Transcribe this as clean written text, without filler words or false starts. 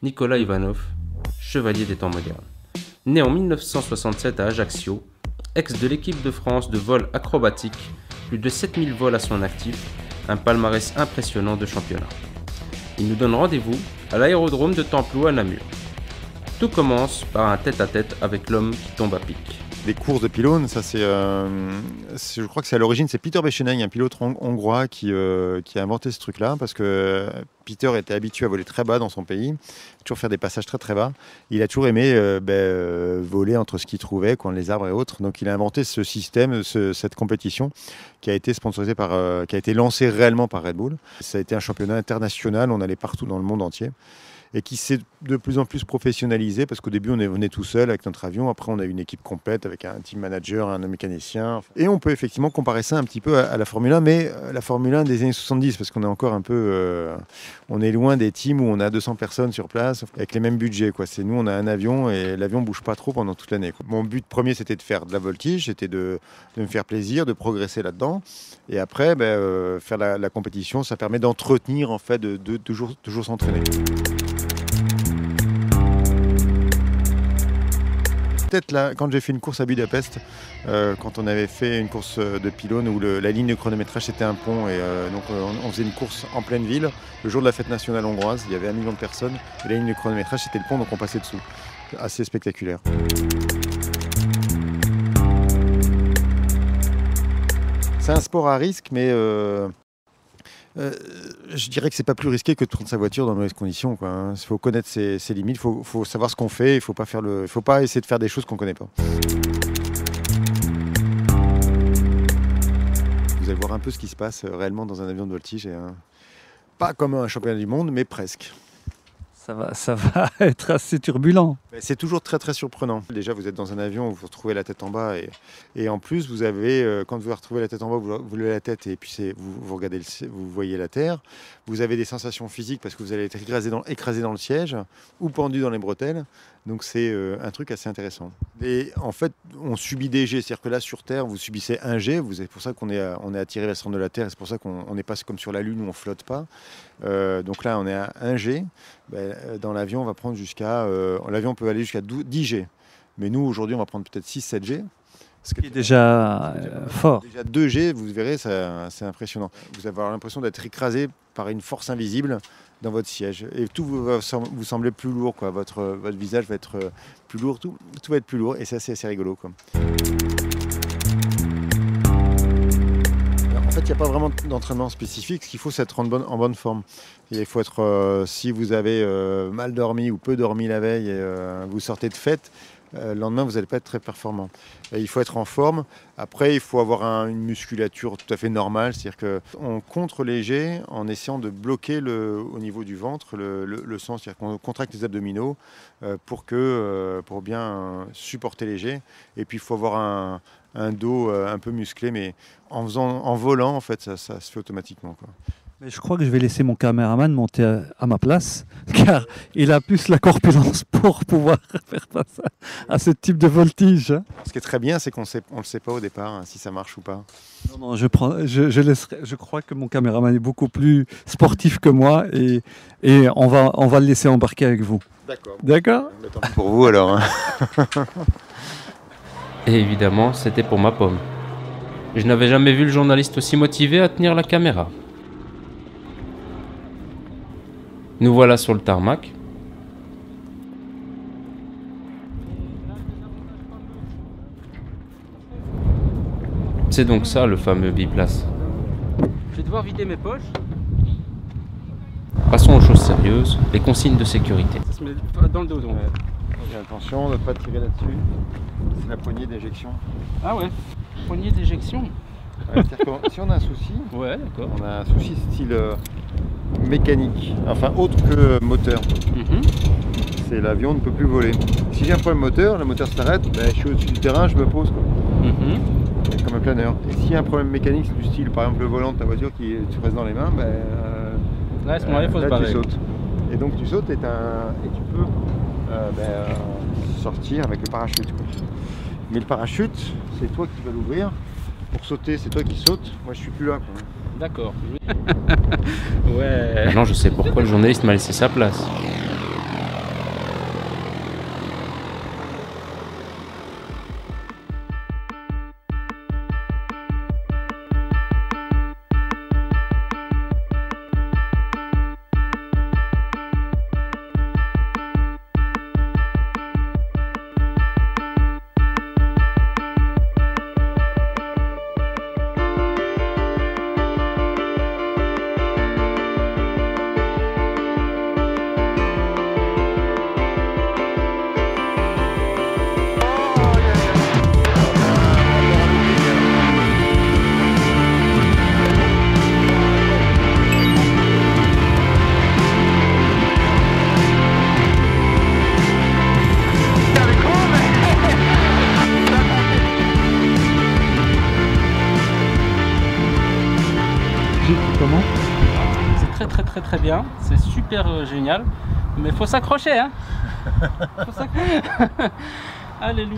Nicolas Ivanov, chevalier des temps modernes. Né en 1967 à Ajaccio, ex de l'équipe de France de vol acrobatique, plus de 7000 vols à son actif, un palmarès impressionnant de championnat. Il nous donne rendez-vous à l'aérodrome de Templo à Namur. Tout commence par un tête-à-tête avec l'homme qui tombe à pic. Les courses de pylônes, ça je crois que c'est à l'origine, c'est Peter Bescheneg, un pilote hongrois qui a inventé ce truc-là, parce que Peter était habitué à voler très bas dans son pays, toujours faire des passages très très bas. Il a toujours aimé voler entre ce qu'il trouvait, les arbres et autres. Donc il a inventé ce système, cette compétition qui a été sponsorisée qui a été lancée réellement par Red Bull. Ça a été un championnat international, on allait partout dans le monde entier, et qui s'est de plus en plus professionnalisé, parce qu'au début on venait tout seul avec notre avion, après on a eu une équipe complète avec un team manager, un mécanicien, et on peut effectivement comparer ça un petit peu à la Formule 1, mais la Formule 1 des années 70, parce qu'on est encore un peu, on est loin des teams où on a 200 personnes sur place, avec les mêmes budgets, quoi. C'est nous, on a un avion, et l'avion bouge pas trop pendant toute l'année, quoi. Mon but premier, c'était de faire de la voltige, c'était de me faire plaisir, de progresser là-dedans, et après, faire la compétition, ça permet d'entretenir, en fait, de toujours s'entraîner. Peut-être là, quand j'ai fait une course à Budapest, quand on avait fait une course de pylône où la ligne de chronométrage c'était un pont, et donc on faisait une course en pleine ville, le jour de la fête nationale hongroise, il y avait 1 million de personnes, et la ligne de chronométrage c'était le pont, donc on passait dessous. Assez spectaculaire. C'est un sport à risque, mais je dirais que c'est pas plus risqué que de prendre sa voiture dans de mauvaises conditions, quoi, hein. Il faut connaître ses limites, il faut savoir ce qu'on fait, il faut pas essayer de faire des choses qu'on connaît pas. Vous allez voir un peu ce qui se passe réellement dans un avion de voltige, pas comme un championnat du monde, mais presque. Ça va être assez turbulent. C'est toujours très très surprenant. Déjà, vous êtes dans un avion où vous retrouvez la tête en bas, et en plus vous avez, quand vous retrouvez la tête en bas, vous levez la tête et puis vous regardez, vous voyez la terre. Vous avez des sensations physiques parce que vous allez être écrasé dans le siège ou pendu dans les bretelles. Donc c'est un truc assez intéressant. Et en fait, on subit des jets, c'est-à-dire que là sur Terre, vous subissez un jet. C'est pour ça qu'on est attiré vers le centre de la Terre. Et c'est pour ça qu'on n'est pas comme sur la Lune où on flotte pas. Donc là, on est à un jet. Dans l'avion, on va prendre l'avion peut aller jusqu'à 10 G. Mais nous, aujourd'hui, on va prendre peut-être 6-7 G. Ce qui est déjà fort. Déjà 2 G, vous verrez, c'est impressionnant. Vous allez avoir l'impression d'être écrasé par une force invisible dans votre siège. Et tout va vous sembler plus lourd, quoi. Votre visage va être plus lourd, tout va être plus lourd, et c'est assez rigolo, quoi. En fait, il n'y a pas vraiment d'entraînement spécifique. Ce qu'il faut, c'est être en bonne forme. Et il faut être, si vous avez mal dormi ou peu dormi la veille, et vous sortez de fête, le lendemain, vous n'allez pas être très performant. Et il faut être en forme. Après, il faut avoir une musculature tout à fait normale. C'est-à-dire qu'on contre les jets en essayant de bloquer au niveau du ventre le sang. C'est-à-dire qu'on contracte les abdominaux pour bien supporter les jets. Et puis, il faut avoir un dos un peu musclé. Mais en volant, en fait, ça se fait automatiquement, quoi. Mais je crois que je vais laisser mon caméraman monter à ma place, car il a plus la corpulence pour pouvoir faire face à ce type de voltige. Ce qui est très bien, c'est qu'on ne le sait pas au départ, si ça marche ou pas. Non, je crois que mon caméraman est beaucoup plus sportif que moi, et on va le laisser embarquer avec vous. D'accord. D'accord ? Tant pis pour vous alors. Et évidemment, c'était pour ma pomme. Je n'avais jamais vu le journaliste aussi motivé à tenir la caméra. Nous voilà sur le tarmac. C'est donc ça le fameux biplace. Je vais devoir vider mes poches. Passons aux choses sérieuses, les consignes de sécurité. Ça se met dans le dos donc. Attention de ne pas tirer là-dessus. C'est la poignée d'éjection. Ah ouais, poignée d'éjection. Si on a un souci, ouais, d'accord. On a un souci style mécanique, enfin autre que moteur. C'est l'avion ne peut plus voler. Si j'ai un problème moteur, le moteur s'arrête, je suis au-dessus du terrain, je me pose, quoi. Comme un planeur. Et s'il y a un problème mécanique, c'est du style, par exemple le volant de ta voiture qui te reste dans les mains, là, à ce moment-là, il faut se barrer. Tu sautes. Et donc tu sautes et tu peux sortir avec le parachute, quoi. Mais le parachute, c'est toi qui vas l'ouvrir. Pour sauter, c'est toi qui sautes. Moi, je suis plus là, quoi. D'accord. Ouais. Maintenant, je sais pourquoi le journaliste m'a laissé sa place. Brigitte, c'est comment? C'est très bien, c'est super génial, mais faut s'accrocher, hein. Faut s'accrocher. Allez, Lou.